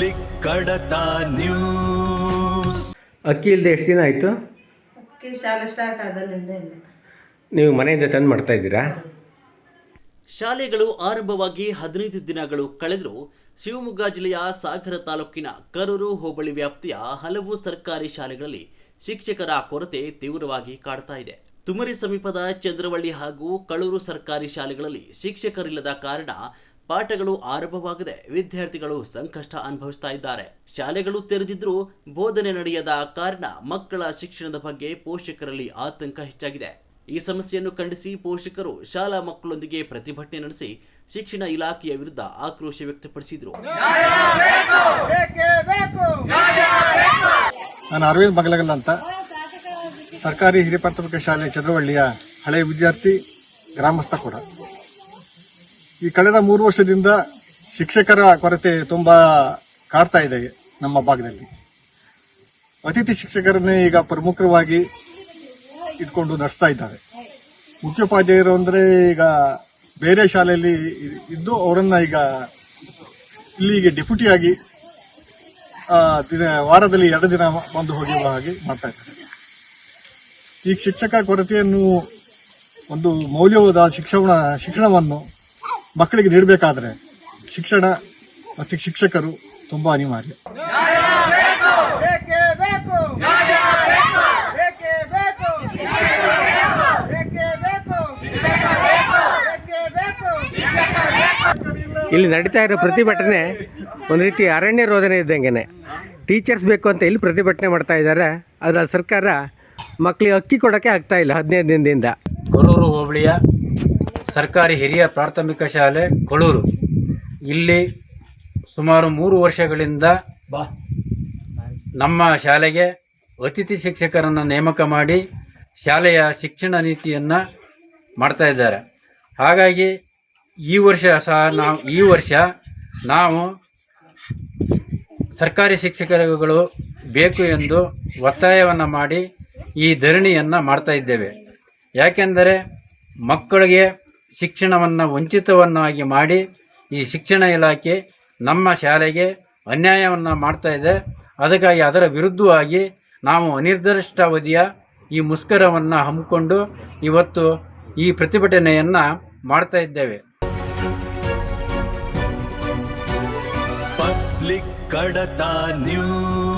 Public ಕಡತ news. ಅಕ್ಕಿ ಇಲ್ಲದೆ ಎಷ್ಟು ದಿನ ಆಯಿತು? ಅಕ್ಕಿ ಶಾಲೆ ಸ್ಟಾರ್ಟ್ ಆದಲ್ಲಿಂದ ಇಲ್ಲ. ನೀವು ಮನೆಯಿಂದ ತಂದು ಮಾಡ್ತಾ ಇದ್ದೀರಾ? ಶಾಲೆಗಳು ಆರಂಭವಾಗಿ 15 ದಿನಗಳು ಕಳೆದರೂ ಶಿವಮೊಗ್ಗ ಜಿಲ್ಲೆಯ ಸಾಗರ ತಾಲೂಕಿನ ಕರೂರು ಹೋಬಳಿ ವ್ಯಾಪ್ತಿಯ ಹಲವು ಸರ್ಕಾರಿ ಶಾಲೆಗಳಲ್ಲಿ ಶಿಕ್ಷಕರ ಕೊರತೆ ತೀವ್ರವಾಗಿ ಕಾಡ್ತಾ ಇದೆ. ತುಮರಿ ಸಮೀಪದ ಚಂದ್ರವಳ್ಳಿ ಹಾಗೂ ಕಳೂರು ಸರ್ಕಾರಿ ಶಾಲೆಗಳಲ್ಲಿ ಶಿಕ್ಷಕರಿಲ್ಲದ ಕಾರಣ ಪಾಠಗಳು ಆರಂಭವಾಗದೆ ವಿದ್ಯಾರ್ಥಿಗಳು ಸಂಕಷ್ಟ ಅನುಭವಿಸ್ತಾ ಇದ್ದಾರೆ. ಶಾಲೆಗಳು ತೆರೆದಿದ್ರೂ ಬೋಧನೆ ನಡೆಯದ ಕಾರಣ ಮಕ್ಕಳ ಶಿಕ್ಷಣದ ಬಗ್ಗೆ ಪೋಷಕರಲ್ಲಿ ಆತಂಕ ಹೆಚ್ಚಾಗಿದೆ. ಈ ಸಮಸ್ಯೆಯನ್ನು ಖಂಡಿಸಿ ಪೋಷಕರು ಶಾಲಾ ಮಕ್ಕಳೊಂದಿಗೆ ಪ್ರತಿಭಟನೆ ನಡೆಸಿ ಶಿಕ್ಷಣ ಇಲಾಖೆಯ ವಿರುದ್ಧ ಆಕ್ರೋಶ ವ್ಯಕ್ತಪಡಿಸಿದರು. ನಾನು ಅರವಿಂದ್ ಮಗಲಗಲ್ ಅಂತ ಸರ್ಕಾರಿ ಹಿರಿಯ ಪ್ರಾಥಮಿಕ ಶಾಲೆ ಚಂದ್ರವಳ್ಳಿಯ ಹಳೆಯ ವಿದ್ಯಾರ್ಥಿ, ಗ್ರಾಮಸ್ಥ ಕೂಡ. ಈ ಕಳೆದ 3 ವರ್ಷದಿಂದ ಶಿಕ್ಷಕರ ಕೊರತೆ ತುಂಬಾ ಕಾಡ್ತಾ ಇದೆ ನಮ್ಮ ಭಾಗದಲ್ಲಿ. ಅತಿಥಿ ಶಿಕ್ಷಕರನ್ನೇ ಈಗ ಪ್ರಮುಖವಾಗಿ ಇಟ್ಕೊಂಡು ನಡೆಸ್ತಾ ಇದ್ದಾರೆ. ಮುಖ್ಯೋಪಾಧ್ಯಾಯರು ಅಂದ್ರೆ ಈಗ ಬೇರೆ ಶಾಲೆಯಲ್ಲಿ ಇದ್ದು ಅವರನ್ನ ಈಗ ಇಲ್ಲಿಗೆ ಡೆಪ್ಯೂಟಿಯಾಗಿ ವಾರದಲ್ಲಿ 2 ದಿನ ಬಂದು ಹೋಗುವ ಹಾಗೆ ಮಾಡ್ತಾ ಇದ್ದಾರೆ. ಈ ಶಿಕ್ಷಕ ಕೊರತೆಯನ್ನು ಒಂದು ಮೌಲ್ಯವಾದ ಶಿಕ್ಷಣವನ್ನು ಮಕ್ಕಳಿಗೆ ನೀಡಬೇಕಾದ್ರೆ ಶಿಕ್ಷಣ ಮತ್ತು ಶಿಕ್ಷಕರು ತುಂಬಾ ಅನಿವಾರ್ಯ. ಇಲ್ಲಿ ನಡೀತಾ ಇರೋ ಪ್ರತಿಭಟನೆ ಒಂದು ರೀತಿ ಅರಣ್ಯ ರೋಧನೆ ಇದ್ದಂಗೆ. ಟೀಚರ್ಸ್ ಬೇಕು ಅಂತ ಇಲ್ಲಿ ಪ್ರತಿಭಟನೆ ಮಾಡ್ತಾ ಇದ್ದಾರೆ. ಅದರಲ್ಲಿ ಸರ್ಕಾರ ಮಕ್ಕಳಿಗೆ ಅಕ್ಕಿ ಕೊಡೋಕ್ಕೆ ಆಗ್ತಾ ಇಲ್ಲ 15 ದಿನದಿಂದ. ಕರೂರು ಹೋಬಳಿಯ ಸರ್ಕಾರಿ ಹಿರಿಯ ಪ್ರಾಥಮಿಕ ಶಾಲೆ ಕೊಳೂರು, ಇಲ್ಲಿ ಸುಮಾರು 3 ವರ್ಷಗಳಿಂದ ನಮ್ಮ ಶಾಲೆಗೆ ಅತಿಥಿ ಶಿಕ್ಷಕರನ್ನು ನೇಮಕ ಮಾಡಿ ಶಾಲೆಯ ಶಿಕ್ಷಣ ನೀತಿಯನ್ನು ಮಾಡ್ತಾ ಇದ್ದಾರೆ. ಹಾಗಾಗಿ ಈ ವರ್ಷ ನಾವು ಸರ್ಕಾರಿ ಶಿಕ್ಷಕರುಗಳು ಬೇಕು ಎಂದು ಒತ್ತಾಯವನ್ನು ಮಾಡಿ ಈ ಧರಣಿಯನ್ನು ಮಾಡ್ತಾ ಇದ್ದೇವೆ. ಯಾಕೆಂದರೆ ಮಕ್ಕಳಿಗೆ ಶಿಕ್ಷಣವನ್ನು ವಂಚಿತವನ್ನಾಗಿ ಮಾಡಿ ಈ ಶಿಕ್ಷಣ ಇಲಾಖೆ ನಮ್ಮ ಶಾಲೆಗೆ ಅನ್ಯಾಯವನ್ನು ಮಾಡ್ತಾ ಇದೆ. ಅದಕ್ಕಾಗಿ ಅದರ ವಿರುದ್ಧವಾಗಿ ನಾವು ಅನಿರ್ದಿಷ್ಟಾವಧಿಯ ಈ ಮುಷ್ಕರವನ್ನು ಹಮ್ಮಿಕೊಂಡು ಇವತ್ತು ಈ ಪ್ರತಿಭಟನೆಯನ್ನು ಮಾಡ್ತಾ ಇದ್ದೇವೆ. ಪಬ್ಲಿಕ್ ಕಡತ ನ್ಯೂಸ್.